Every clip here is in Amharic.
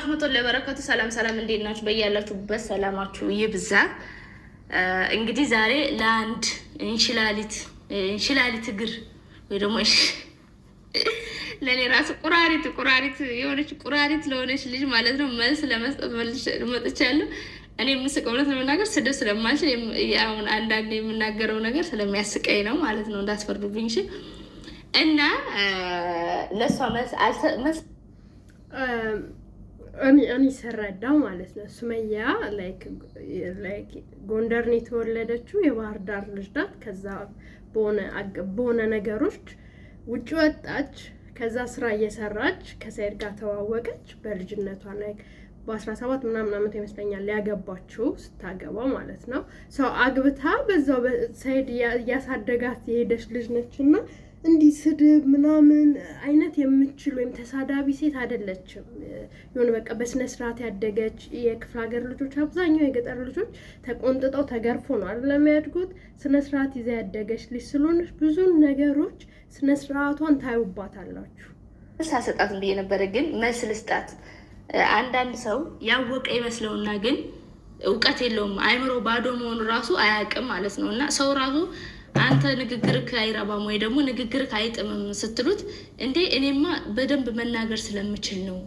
ወራህመቱላሂ ወበረካቱ። ሰላም ሰላም፣ እንዴት ናችሁ? በያላችሁበት ሰላማችሁ ይብዛ። እንግዲህ ዛሬ ለአንድ እንሽላሊት እግር ወይ ደግሞ ለኔ ራሱ ቁራሪት የሆነች ቁራሪት ለሆነች ልጅ ማለት ነው መልስ ለመስጠት መጥቻለሁ። እኔ የምስቀው እውነት ለመናገር ስድብ ስለማልችል አሁን አንዳንድ የምናገረው ነገር ስለሚያስቀኝ ነው ማለት ነው፣ እንዳትፈርዱብኝ እሺ። እና ለሷ መልስ እኔ ስረዳው ማለት ነው ሱመያ ላይክ ጎንደር ነው የተወለደችው፣ የባህር ዳር ልጅ ናት። ከዛ በሆነ ነገሮች ውጭ ወጣች። ከዛ ስራ እየሰራች ከሰይድ ጋር ተዋወቀች። በልጅነቷ ላይ በ17 ምናምን ዓመት ይመስለኛል ያገባችው፣ ስታገባ ማለት ነው። ሰው አግብታ በዛው ሰይድ እያሳደጋት የሄደች ልጅ ነች እና እንዲህ ስድብ ምናምን አይነት የምችል ወይም ተሳዳቢ ሴት አይደለችም። የሆነ በቃ በስነ ስርዓት ያደገች የክፍለ ሀገር ልጆች፣ አብዛኛው የገጠር ልጆች ተቆንጥጠው ተገርፎ ነው አይደለም የሚያድጉት። ስነ ስርዓት ይዛ ያደገች ልጅ ስለሆነች ብዙ ነገሮች ስነ ስርዓቷን ታዩባታላችሁ። ሳሰጣት ብዬ ነበረ፣ ግን መልስ ልስጣት። አንዳንድ ሰው ያወቀ ይመስለውና ግን እውቀት የለውም፣ አይምሮ ባዶ መሆኑ ራሱ አያውቅም ማለት ነው። እና ሰው ራሱ አንተ ንግግርክ አይረባም ወይ ደግሞ ንግግርክ አይጥምም ስትሉት እንዴ እኔማ በደንብ መናገር ስለምችል ነው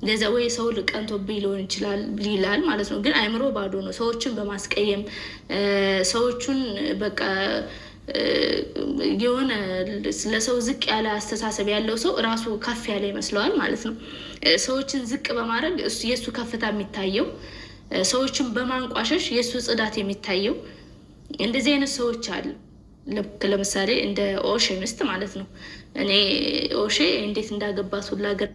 ለዛ ወይ ሰው ቀንቶብኝ ሊሆን ይችላል ይላል ማለት ነው። ግን አይምሮ ባዶ ነው። ሰዎችን በማስቀየም ሰዎቹን በቃ የሆነ ለሰው ዝቅ ያለ አስተሳሰብ ያለው ሰው ራሱ ከፍ ያለ ይመስለዋል ማለት ነው። ሰዎችን ዝቅ በማድረግ የእሱ ከፍታ የሚታየው፣ ሰዎችን በማንቋሸሽ የእሱ ጽዳት የሚታየው እንደዚህ አይነት ሰዎች አሉ። ለምሳሌ እንደ ኦሼ ምስት ማለት ነው። እኔ ኦሼ እንዴት እንዳገባት ሁላ ገር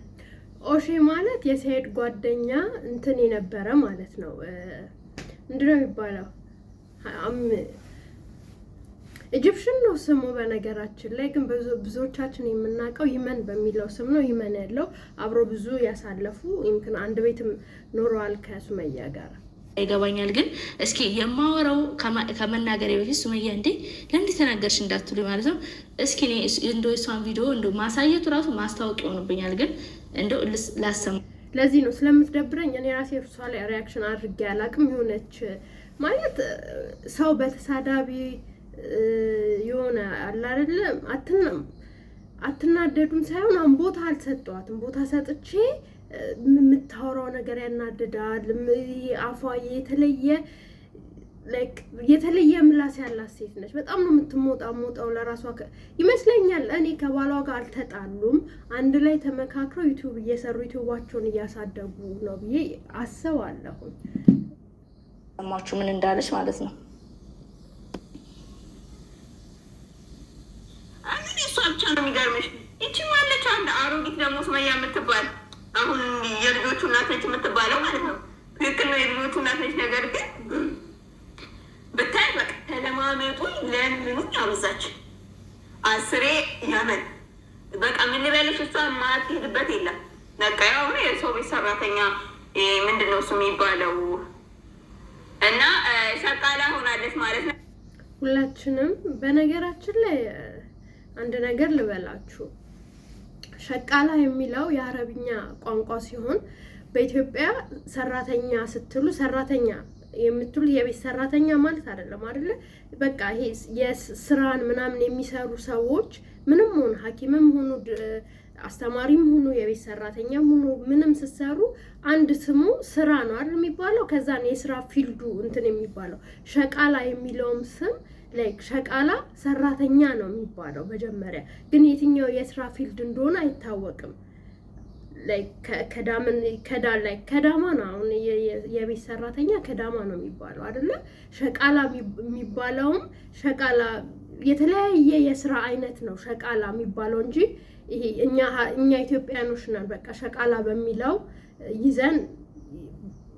ኦሼ ማለት የሰይድ ጓደኛ እንትን የነበረ ማለት ነው። ምንድነው የሚባለው? ኢጂፕሽን ነው ስሙ። በነገራችን ላይ ግን ብዙዎቻችን የምናውቀው ይመን በሚለው ስም ነው። ይመን ያለው አብሮ ብዙ ያሳለፉ ይምክን አንድ ቤትም ኖረዋል ከሱመያ ጋር ይገባኛል። ግን እስኪ የማወራው ከመናገሬ በፊት ሱመያ እንዴ ለምን ተናገርሽ እንዳትሉ ማለት ነው። እስኪ እኔ እንደው እሷን ቪዲዮ እንደው ማሳየቱ ራሱ ማስታወቅ ይሆንብኛል። ግን እንደው ላሰማ ለዚህ ነው ስለምትደብረኝ እኔ ራሴ እሷ ላይ ሪያክሽን አድርጌ አላውቅም። የሆነች ማለት ሰው በተሳዳቢ የሆነ አለ አይደለም አትናደዱም ሳይሆን አሁን ቦታ አልሰጠዋትም። ቦታ ሰጥቼ የምታወራው ነገር ያናድዳል። አፏ የተለየ ምላስ ያላት ሴት ነች። በጣም ነው የምትሞጣው ለራሷ ይመስለኛል። እኔ ከባሏ ጋር አልተጣሉም፣ አንድ ላይ ተመካክረው ዩቲዩብ እየሰሩ ዩቲዩባቸውን እያሳደጉ ነው ብዬ አስባለሁ። ሰማችሁ ምን እንዳለች ማለት ነው። አሁን እሷ ብቻ ነው የሚገርምሽ። ይቺ ማለች አንድ አሮጊት ደግሞ ሱመያ የምትባል አሁን የልጆቹ እናት ነች የምትባለው ማለት ነው። ትክክል ነው፣ የልጆቹ እናት ነች። ነገር ግን ብታይ በቃ ተለማመጡ ለምኑ አበዛች። አስሬ ያመን በቃ ምን ልበልሽ፣ እሷ ማትሄድበት የለም። በቃ ያው የሰው ቤት ሰራተኛ ምንድን ነው እሱ የሚባለው እና ሸቃላ ሆናለች ማለት ነው። ሁላችንም በነገራችን ላይ አንድ ነገር ልበላችሁ፣ ሸቃላ የሚለው የአረብኛ ቋንቋ ሲሆን በኢትዮጵያ ሰራተኛ ስትሉ ሰራተኛ የምትሉ የቤት ሰራተኛ ማለት አይደለም አይደለ? በቃ ይሄ የስራን ምናምን የሚሰሩ ሰዎች ምንም ሆነ ሐኪምም ሆኑ አስተማሪም ሆኑ የቤት ሰራተኛም ሆኑ ምንም ስትሰሩ አንድ ስሙ ስራ ነው አይደል የሚባለው። ከዛን የስራ ፊልዱ እንትን የሚባለው ሸቃላ የሚለውም ስም ላይክ ሸቃላ ሰራተኛ ነው የሚባለው መጀመሪያ። ግን የትኛው የስራ ፊልድ እንደሆነ አይታወቅም። ላይክ ከዳማ ነው አሁን የቤት ሰራተኛ ከዳማ ነው የሚባለው አይደለ? ሸቃላ የሚባለውም ሸቃላ የተለያየ የስራ አይነት ነው ሸቃላ የሚባለው እንጂ ይሄ እኛ ኢትዮጵያኖች ነን በቃ ሸቃላ በሚለው ይዘን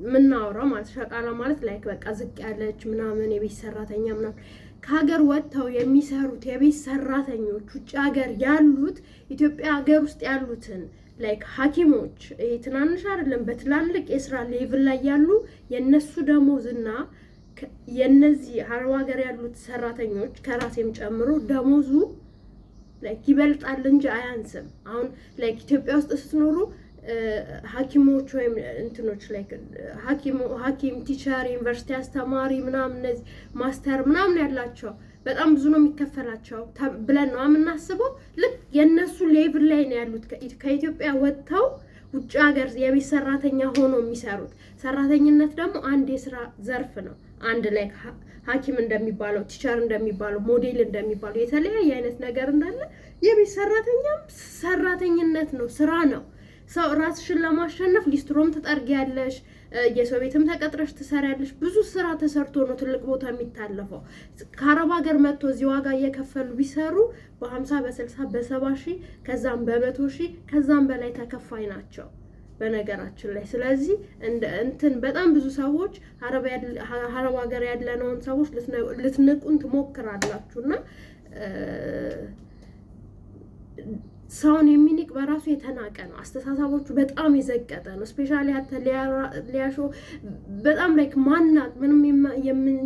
ምናወራው ማለት ሸቃላ ማለት ላይክ በቃ ዝቅ ያለች ምናምን የቤት ሰራተኛ ምናምን። ከሀገር ወጥተው የሚሰሩት የቤት ሰራተኞች ውጭ ሀገር ያሉት ኢትዮጵያ ሀገር ውስጥ ያሉትን ላይክ ሐኪሞች ይሄ ትናንሽ አይደለም በትላልቅ የስራ ሌቭል ላይ ያሉ የነሱ ደሞዝና የነዚህ አረብ ሀገር ያሉት ሰራተኞች ከራሴም ጨምሮ ደሞዙ ላይክ ይበልጣል እንጂ አያንስም። አሁን ላይክ ኢትዮጵያ ውስጥ ስትኖሩ ሐኪሞች ወይም እንትኖች ላይ ሐኪም ቲቸር ዩኒቨርሲቲ አስተማሪ ምናምን እነዚህ ማስተር ምናምን ያላቸው በጣም ብዙ ነው የሚከፈላቸው ብለን ነው የምናስበው። ልክ የነሱ ሌቭል ላይ ነው ያሉት። ከኢትዮጵያ ወጥተው ውጭ ሀገር የቤት ሰራተኛ ሆኖ የሚሰሩት። ሰራተኝነት ደግሞ አንድ የስራ ዘርፍ ነው። አንድ ላይ ሐኪም እንደሚባለው ቲቸር እንደሚባለው ሞዴል እንደሚባለው የተለያየ አይነት ነገር እንዳለ የቤት ሰራተኛም ሰራተኝነት ነው፣ ስራ ነው። ሰው ራስሽን ለማሸነፍ ሊስትሮም ትጠርጊያለሽ፣ የሰው ቤትም ተቀጥረሽ ትሰሪያለሽ። ብዙ ስራ ተሰርቶ ነው ትልቅ ቦታ የሚታለፈው። ከአረብ ሀገር መጥቶ እዚህ ዋጋ እየከፈሉ ቢሰሩ በ50 በ60 በ70 ሺህ ከዛም በ100 ሺህ ከዛም በላይ ተከፋይ ናቸው በነገራችን ላይ። ስለዚህ እንትን በጣም ብዙ ሰዎች አረብ ሀገር ያለነውን ሰዎች ልትንቁን ትሞክራላችሁና ሰውን የሚንቅ በራሱ የተናቀ ነው። አስተሳሰቦቹ በጣም የዘቀጠ ነው። ስፔሻሊ ሊያሾ በጣም ላይክ ማናቅ ምንም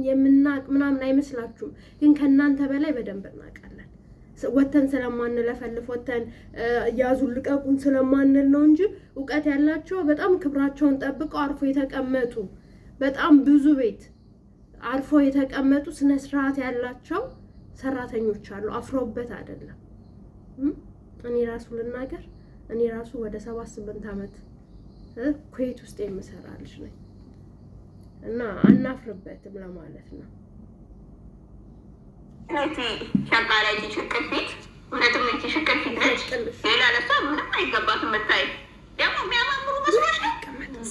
የምናቅ ምናምን አይመስላችሁም፣ ግን ከእናንተ በላይ በደንብ እናውቃለን። ወተን ስለማንለፈልፍ ወተን ያዙን ልቀቁን ስለማንል ነው እንጂ እውቀት ያላቸው በጣም ክብራቸውን ጠብቀው አርፎ የተቀመጡ በጣም ብዙ ቤት አርፎ የተቀመጡ ስነ ስርዓት ያላቸው ሰራተኞች አሉ። አፍሮበት አይደለም። እኔ ራሱ ልናገር፣ እኔ ራሱ ወደ 7-8 ዓመት ኩዌት ውስጥ የምሰራ ልጅ ነኝ እና አናፍርበትም ለማለት ነው። ሸቃላይ ሽቅፊት እውነትም እቺ ሽቅፊት ነች። ሌላ ለሷ ምንም አይገባትም። መታይ ደግሞ የሚያማምሩ መስሎሽ ነው።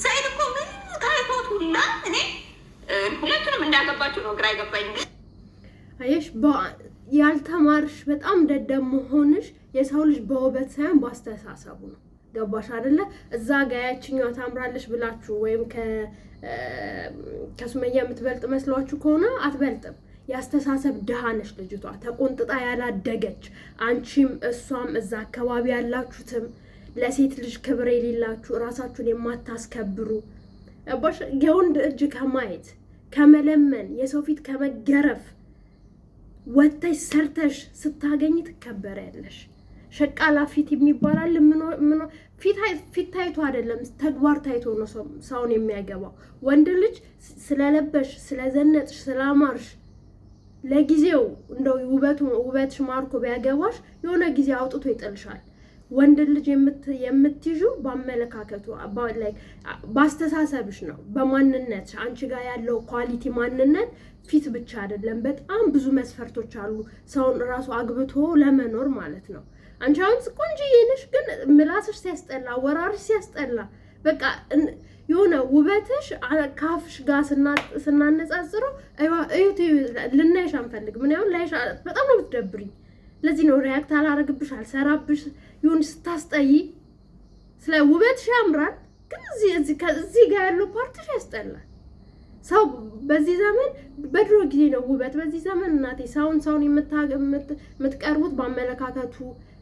ሳይድ እኮ ምን ታይቶት ሁላ እኔ ሁለቱንም እንዳገባችሁ ነው ግራ አይገባኝ። አየሽ ያልተማርሽ በጣም ደደብ መሆንሽ የሰው ልጅ በውበት ሳይሆን ባስተሳሰቡ ነው። ገባሽ አይደለ? እዛ ጋር ያችኛዋ ታምራለሽ ብላችሁ ወይም ከሱመያ የምትበልጥ መስሏችሁ ከሆነ አትበልጥም። ያስተሳሰብ ድሃ ነሽ ልጅቷ፣ ተቆንጥጣ ያላደገች። አንቺም እሷም እዛ አካባቢ ያላችሁትም ለሴት ልጅ ክብር የሌላችሁ ራሳችሁን የማታስከብሩ ገባሽ? የወንድ እጅ ከማየት ከመለመን የሰው ፊት ከመገረፍ ወተሽ ሰርተሽ ስታገኝ ትከበሪያለሽ። ሸቃላ ፊት የሚባላል ፊት ታይቶ አይደለም ተግባር ታይቶ ነው ሰውን የሚያገባው። ወንድ ልጅ ስለለበሽ ስለዘነጥሽ ስላማርሽ ለጊዜው እንደው ውበትሽ ማርኮ ቢያገባሽ የሆነ ጊዜ አውጥቶ ይጥልሻል። ወንድ ልጅ የምትይዙ በአመለካከቱ ባስተሳሰብሽ ነው፣ በማንነት አንቺ ጋር ያለው ኳሊቲ ማንነት ፊት ብቻ አይደለም። በጣም ብዙ መስፈርቶች አሉ ሰውን ራሱ አግብቶ ለመኖር ማለት ነው። አንቺ አሁን ቆንጆዬ ነሽ፣ ግን ምላስሽ ሲያስጠላ፣ አወራርሽ ሲያስጠላ፣ በቃ የሆነ ውበትሽ ካፍሽ ጋር ስናነጻጽረው እዩት ልናይሽ አንፈልግም። ምን ያውን ላይሽ በጣም ነው የምትደብሪኝ። ለዚህ ነው ሪያክት አላረግብሽ አልሰራብሽ ይሁን ስታስጠይ። ስለ ውበትሽ ያምራል፣ ግን እዚህ ጋር ያለው ፓርትሽ ያስጠላል። ሰው በዚህ ዘመን በድሮ ጊዜ ነው ውበት። በዚህ ዘመን እናቴ ሰውን የምትቀርቡት በአመለካከቱ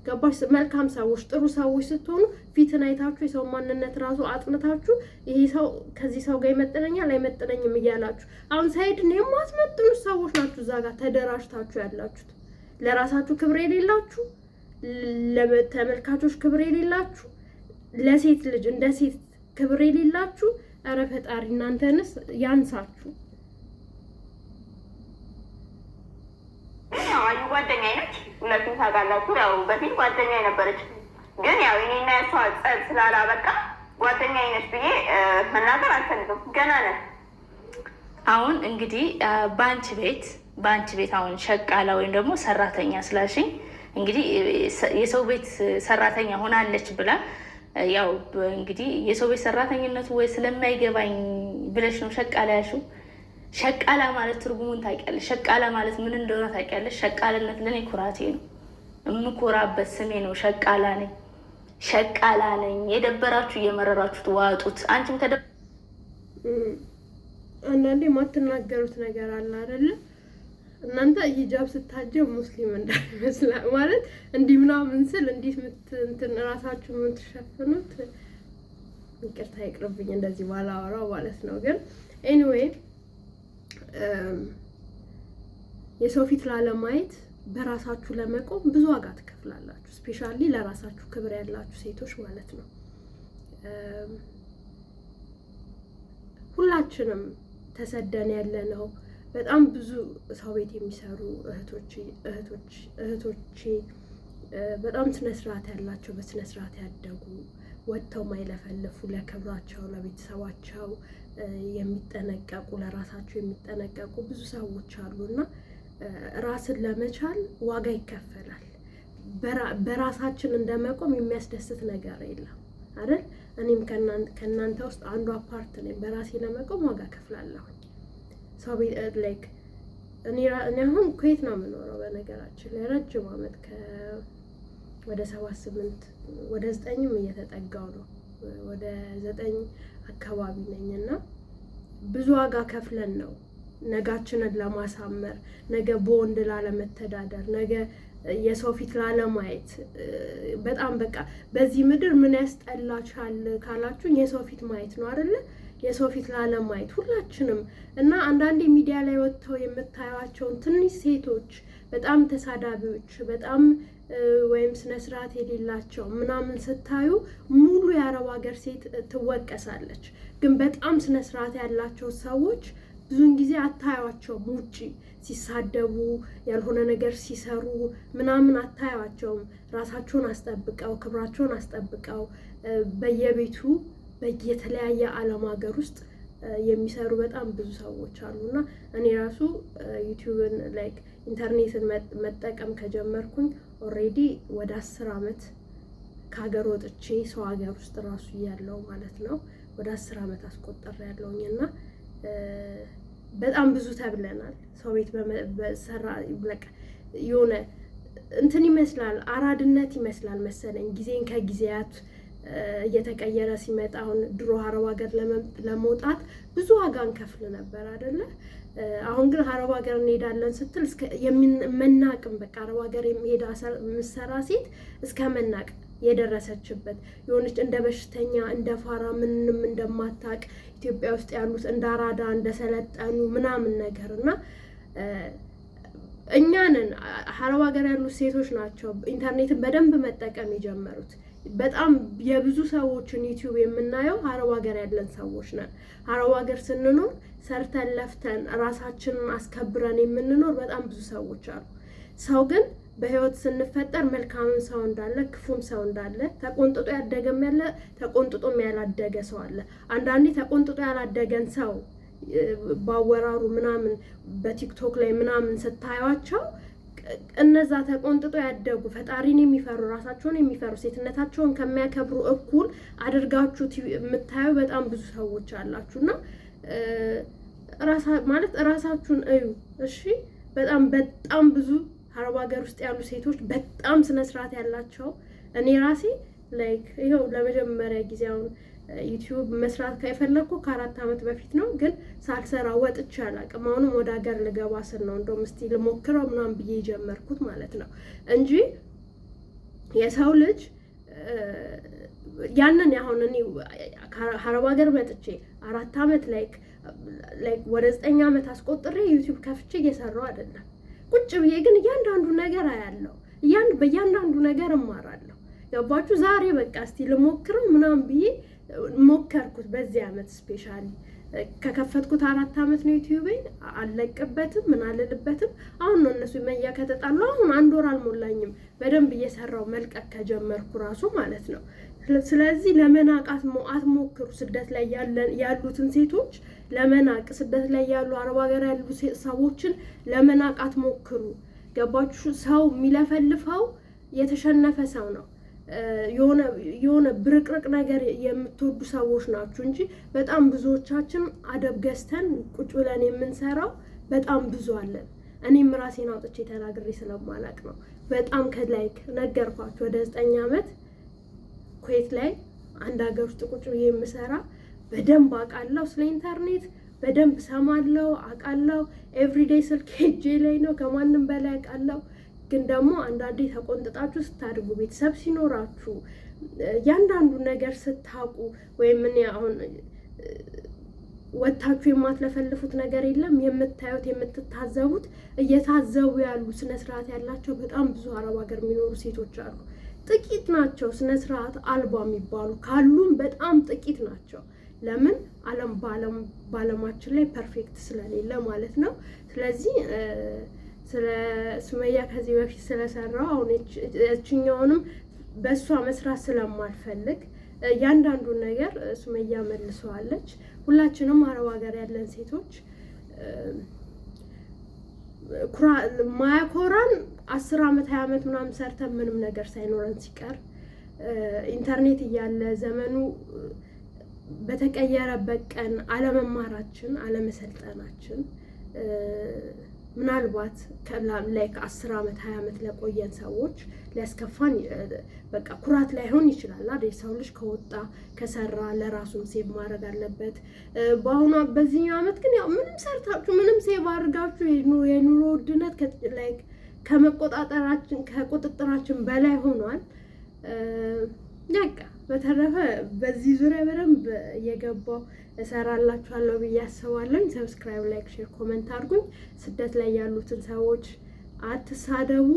ገባሽ? መልካም ሰዎች ጥሩ ሰዎች ስትሆኑ ፊትን አይታችሁ የሰው ማንነት ራሱ አጥንታችሁ ይሄ ሰው ከዚህ ሰው ጋር ይመጥነኛል አይመጥነኝም እያላችሁ አሁን ሳይድን የማትመጥኑ ሰዎች ናችሁ እዛ ጋር ተደራጅታችሁ ያላችሁት። ለራሳችሁ ክብር የሌላችሁ፣ ለተመልካቾች ክብር የሌላችሁ፣ ለሴት ልጅ እንደ ሴት ክብር የሌላችሁ። ኧረ ፈጣሪ እናንተንስ ያንሳችሁ። ያው አዩ ጓደኛዬ ነች፣ ሁለቱም ታውቃላችሁ። ያው በፊት ጓደኛዬ ነበረች፣ ግን ያው እኔና እሷ ጸብ ስላላበቃ ጓደኛዬ ነች ብዬ መናገር አልፈልግም። ገና ነን። አሁን እንግዲህ በአንቺ ቤት አሁን ሸቃላ ወይም ደግሞ ሰራተኛ ስላልሽኝ እንግዲህ የሰው ቤት ሰራተኛ ሆናለች ብላ ያው እንግዲህ የሰው ቤት ሰራተኝነቱ ወይ ስለማይገባኝ ብለሽ ነው ሸቃላ ያልሽው። ሸቃላ ማለት ትርጉሙን ታውቂያለሽ? ሸቃላ ማለት ምን እንደሆነ ታውቂያለሽ? ሸቃልነት ለኔ ኩራቴ ነው፣ የምኮራበት ስሜ ነው። ሸቃላ ነኝ። የደበራችሁ እየመረራችሁት ዋጡት። አንቺም አንዳንዴ የማትናገሩት ነገር አለ አይደለ? እናንተ ሂጃብ ስታጀብ ሙስሊም እንዳይመስላ ማለት እንዲህ ምናምን ስል እንዲህ እንትን ራሳችሁ የምትሸፍኑት ይቅርታ ይቅርብኝ እንደዚህ ባላወራው ማለት ነው። ግን ኤኒዌይ የሰው ፊት ላለማየት በራሳችሁ ለመቆም ብዙ ዋጋ ትከፍላላችሁ። ስፔሻሊ ለራሳችሁ ክብር ያላችሁ ሴቶች ማለት ነው። ሁላችንም ተሰደን ያለ ነው። በጣም ብዙ ሰው ቤት የሚሰሩ እህቶቼ በጣም ስነስርዓት ያላቸው በስነስርዓት ያደጉ ወጥተው ማይለፈልፉ ለክብራቸው ለቤተሰባቸው የሚጠነቀቁ ለራሳቸው የሚጠነቀቁ ብዙ ሰዎች አሉና ራስን ለመቻል ዋጋ ይከፈላል። በራሳችን እንደመቆም የሚያስደስት ነገር የለም አይደል? እኔም ከእናንተ ውስጥ አንዱ አፓርት ነኝ። በራሴ ለመቆም ዋጋ ከፍላለሁ። ሰው ቤት ላይክ እኔ አሁን ኩዌት ነው የምኖረው። በነገራችን ላይ ረጅም ዓመት ወደ 7-8 ወደ 9ም እየተጠጋው ነው። ወደ 9 አካባቢ ነኝና ብዙ ዋጋ ከፍለን ነው ነጋችንን ለማሳመር፣ ነገ በወንድ ላለመተዳደር፣ ነገ የሰው ፊት ላለማየት። በጣም በቃ በዚህ ምድር ምን ያስጠላቻል ካላችሁኝ የሰው ፊት ማየት ነው አይደለ? የሰው ፊት ላለማየት ሁላችንም። እና አንዳንዴ ሚዲያ ላይ ወጥተው የምታዩቸውን ትንሽ ሴቶች በጣም ተሳዳቢዎች፣ በጣም ወይም ስነ ስርዓት የሌላቸው ምናምን ስታዩ ሙሉ የአረብ ሀገር ሴት ትወቀሳለች። ግን በጣም ስነ ስርዓት ያላቸው ሰዎች ብዙን ጊዜ አታዩቸውም። ውጪ ሲሳደቡ ያልሆነ ነገር ሲሰሩ ምናምን አታዩቸውም። ራሳቸውን አስጠብቀው ክብራቸውን አስጠብቀው በየቤቱ በየተለያየ ዓለም ሀገር ውስጥ የሚሰሩ በጣም ብዙ ሰዎች አሉና እኔ ራሱ ዩቲዩብን ላይክ ኢንተርኔትን መጠቀም ከጀመርኩኝ ኦልሬዲ ወደ 10 ዓመት ከሀገር ወጥቼ ሰው ሀገር ውስጥ ራሱ ያለው ማለት ነው ወደ 10 ዓመት አስቆጠር ያለውኝና በጣም ብዙ ተብለናል። ሰው ቤት በሰራ በቃ የሆነ እንትን ይመስላል፣ አራድነት ይመስላል መሰለኝ። ጊዜን ከጊዜያት እየተቀየረ ሲመጣ አሁን ድሮ አረብ ሀገር ለመውጣት ብዙ ዋጋ እንከፍል ነበር አይደለ? አሁን ግን አረብ ሀገር እንሄዳለን ስትል እስከ መናቅም በቃ አረብ ሀገር የሚሄድ ምሰራ ሴት እስከ መናቅ የደረሰችበት የሆነች እንደ በሽተኛ እንደ ፋራ ምንም እንደማታቅ ኢትዮጵያ ውስጥ ያሉት እንደ አራዳ እንደሰለጠኑ ምናምን ነገር እና እኛንን አረብ ሀገር ያሉት ሴቶች ናቸው ኢንተርኔትን በደንብ መጠቀም የጀመሩት። በጣም የብዙ ሰዎችን ዩቲዩብ የምናየው አረብ ሀገር ያለን ሰዎች ነን። አረብ ሀገር ስንኖር ሰርተን ለፍተን ራሳችንን አስከብረን የምንኖር በጣም ብዙ ሰዎች አሉ። ሰው ግን በህይወት ስንፈጠር መልካምም ሰው እንዳለ ክፉም ሰው እንዳለ ተቆንጥጦ ያደገም ያለ ተቆንጥጦም ያላደገ ሰው አለ። አንዳንዴ ተቆንጥጦ ያላደገን ሰው ባወራሩ ምናምን በቲክቶክ ላይ ምናምን ስታዩቸው እነዛ ተቆንጥጦ ያደጉ ፈጣሪን የሚፈሩ ራሳቸውን የሚፈሩ ሴትነታቸውን ከሚያከብሩ እኩል አድርጋችሁ የምታዩ በጣም ብዙ ሰዎች አላችሁና ራሳችሁን እዩ እሺ። በጣም ብዙ አረብ ሀገር ውስጥ ያሉ ሴቶች በጣም ስነ ስርዓት ያላቸው እኔ ራሴ ላይክ ይሄው ለመጀመሪያ ጊዜ አሁን ዩቲዩብ መስራት ከፈለኩ ከ4 ዓመት በፊት ነው። ግን ሳልሰራ ወጥቼ አላውቅም። አሁንም ወደ ሀገር ልገባ ስል ነው እንደውም እስቲ ልሞክረው ምናምን ብዬ የጀመርኩት ማለት ነው እንጂ የሰው ልጅ ያንን አሁን እኔ አረብ ሀገር መጥቼ 4 ዓመት ላይክ ወደ 9 ዓመት አስቆጥሬ ዩቲዩብ ከፍቼ እየሰራው አይደለም። ቁጭ ብዬ ግን እያንዳንዱ ነገር አያለው፣ በእያንዳንዱ ነገር እማራለሁ። ገባችሁ? ዛሬ በቃ እስቲ ልሞክረው ምናምን ብዬ ሞከርኩት። በዚህ ዓመት ስፔሻሊ ከከፈትኩት 4 ዓመት ነው ዩቲዩብን አልለቅበትም ምን አልልበትም። አሁን ነው እነሱ መያ ከተጣሉ አሁን 1 ወር አልሞላኝም በደንብ እየሰራው መልቀቅ ከጀመርኩ ራሱ ማለት ነው። ስለዚህ ለመናቃት አትሞክሩ። ስደት ላይ ያሉትን ሴቶች ለመናቅ፣ ስደት ላይ ያሉ አረብ ሀገር ያሉ ሰዎችን ለመናቃት ሞክሩ። ገባችሁ? ሰው የሚለፈልፈው የተሸነፈ ሰው ነው። የሆነ ብርቅርቅ ነገር የምትወዱ ሰዎች ናችሁ እንጂ በጣም ብዙዎቻችን አደብ ገዝተን ቁጭ ብለን የምንሰራው በጣም ብዙ አለን። እኔም ራሴን አውጥቼ ተናግሬ ስለማላቅ ነው። በጣም ከላይክ ነገርኳችሁ ወደ 9 ዓመት ኩዌት ላይ አንድ ሀገር ውስጥ ቁጭ ብዬ የምሰራ በደንብ አውቃለሁ። ስለ ኢንተርኔት በደንብ ሰማለሁ፣ አውቃለሁ። ኤቭሪዴይ ስልክ እጄ ላይ ነው፣ ከማንም በላይ አውቃለሁ። ግን ደግሞ አንዳንዴ ተቆንጥጣችሁ ስታድጉ ቤተሰብ ሲኖራችሁ ያንዳንዱ ነገር ስታውቁ ወይም እኔ አሁን ወታችሁ የማትለፈልፉት ነገር የለም። የምታዩት የምትታዘቡት እየታዘቡ ያሉ ስነ ስርዓት ያላቸው በጣም ብዙ አረብ ሀገር የሚኖሩ ሴቶች አሉ። ጥቂት ናቸው ስነ ስርዓት አልባ የሚባሉ ካሉም በጣም ጥቂት ናቸው። ለምን በዓለማችን ላይ ፐርፌክት ስለሌለ ማለት ነው። ስለዚህ ስለ ሱመያ ከዚህ በፊት ስለሰራው አሁን እችኛውንም በእሷ መስራት ስለማልፈልግ ያንዳንዱን ነገር ሱመያ መልሰዋለች። ሁላችንም አረብ ሀገር ያለን ሴቶች ማያኮራን 10 ዓመት 20 ዓመት ምናምን ሰርተን ምንም ነገር ሳይኖረን ሲቀር ኢንተርኔት እያለ ዘመኑ በተቀየረበት ቀን አለመማራችን አለመሰልጠናችን ምናልባት ላይ ከ10 ዓመት 20 ዓመት ለቆየን ሰዎች ሊያስከፋን በቃ ኩራት ላይሆን ይችላል አይደል? ሰው ልጅ ከወጣ ከሰራ ለራሱም ሴቭ ማድረግ አለበት። በዚህኛው ዓመት ግን ያው ምንም ሰርታችሁ ምንም ሴቭ አድርጋችሁ የኑሮ ውድነት ከቁጥጥራችን በላይ ሆኗል። በቃ በተረፈ በዚህ ዙሪያ በደንብ እየገባው እሰራላችኋለሁ ብዬ አስባለሁ። ሰብስክራይብ፣ ላይክ፣ ሼር፣ ኮሜንት አድርጉኝ። ስደት ላይ ያሉትን ሰዎች አትሳደቡ፣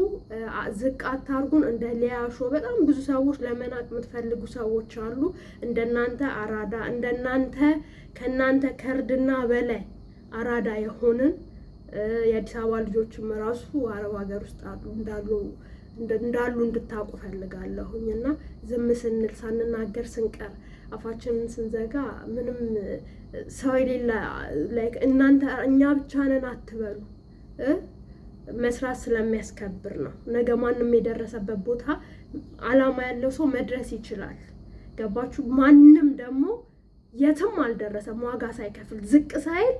ዝቅ አታርጉን። እንደ ሊያሾ በጣም ብዙ ሰዎች ለመናቅ የምትፈልጉ ሰዎች አሉ። እንደናንተ አራዳ ከናንተ ከርድና በላይ አራዳ የሆንን የአዲስ አበባ ልጆችም ራሱ አረብ ሀገር ውስጥ እንዳሉ እንድታውቁ ፈልጋለሁኝ። እና ዝም ስንል ሳንናገር ስንቀር አፋችንን ስንዘጋ ምንም ሰው የሌለ እኛ ብቻ ነን አትበሉ። መስራት ስለሚያስከብር ነው። ነገ ማንም የደረሰበት ቦታ አላማ ያለው ሰው መድረስ ይችላል። ገባችሁ? ማንም ደግሞ የትም አልደረሰም ዋጋ ሳይከፍል ዝቅ ሳይል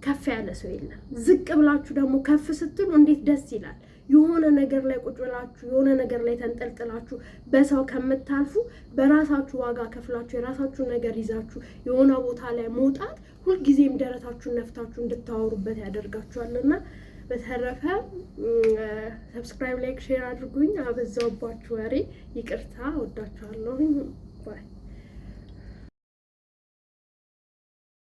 ከፍ ያለ ሰው የለም። ዝቅ ብላችሁ ደግሞ ከፍ ስትሉ እንዴት ደስ ይላል። የሆነ ነገር ላይ ቁጭ ብላችሁ የሆነ ነገር ላይ ተንጠልጥላችሁ በሰው ከምታልፉ በራሳችሁ ዋጋ ከፍላችሁ የራሳችሁ ነገር ይዛችሁ የሆነ ቦታ ላይ መውጣት ሁልጊዜም ደረታችሁን ነፍታችሁ እንድታወሩበት ያደርጋችኋልና በተረፈ ሰብስክራይብ፣ ላይክ፣ ሼር አድርጉኝ። አበዛውባችሁ ወሬ ይቅርታ። ወዳችኋለሁ።